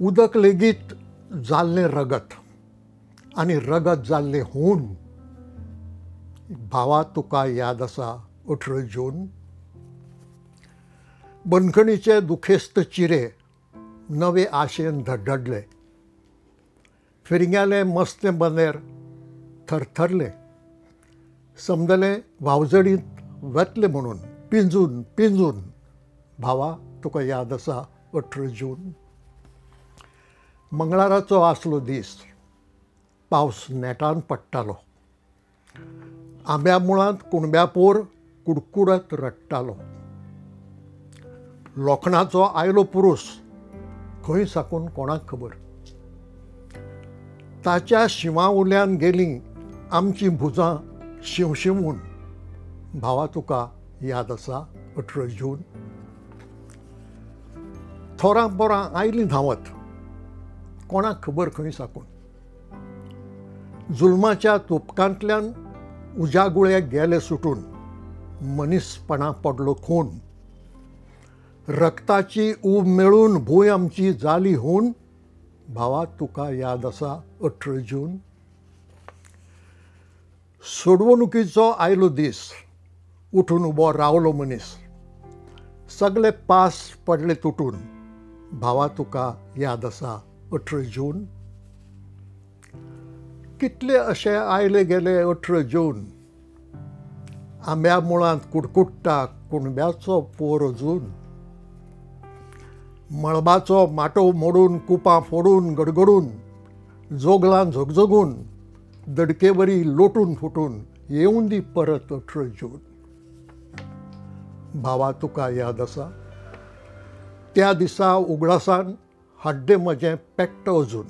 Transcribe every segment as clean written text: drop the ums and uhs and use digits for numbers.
उदक लेगीत जाल्लें रगत आनी रगत जाल्लें हून. भावा तुका याद आसा 18 जून. बंदखणीचे दुखेस्त चिरे नवे आशेन धडधडले. फिरग्याले मस्ते बंदेर थरथरले. समजलें वावजडीत वतले म्हणून पिंजून पिंजून. भावा तुका याद आसा 18 जून. मंगळाराचो आसलो दीस. पावस नेटान पडटालो. आंब्या मुळांत कुणब्या पोर कुडकुडत रडटालो. लोखणाचो आयलो पुरूस खंय साकून कोणाक खबर. ताच्या शिवावल्यान गेलीं आमचीं भुजां शिवशिवून. भावा तुका याद आसा 18 जून. थोरां बोरां आयलीं धांवत कोणाक खबर खंय साकून. जुल्माच्या तुपकांतल्यान उजागुळे गेले सुटून. मनीसपणां पडलो खून. रक्ताची ऊब मेळून भूंय आमची जाली हून. भावा तुका याद आसा 18 जून. सोडवणुकीचो आयलो दीस. उठून उबो रावलो मनीस. सगळे पास पडले तुटून. भावा तुका याद आसा 18 जून. कितले अशे आयले गेले 18 जून. आंब्या मुळांत कुडकुडटा कुणब्याचो पोर अजून. मळबाचो माटो मोडून कुपां फोडून गडगडून. जोगलां झगझगून दडकेवरी लोटून फुटून. येवून दी परत 18 जून. भावा तुका याद आसा. त्या दिसा उगडासान हाड्डे म्हजें पेट्ट अजून.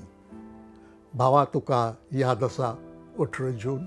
भावा तुका याद आसा 18 जून.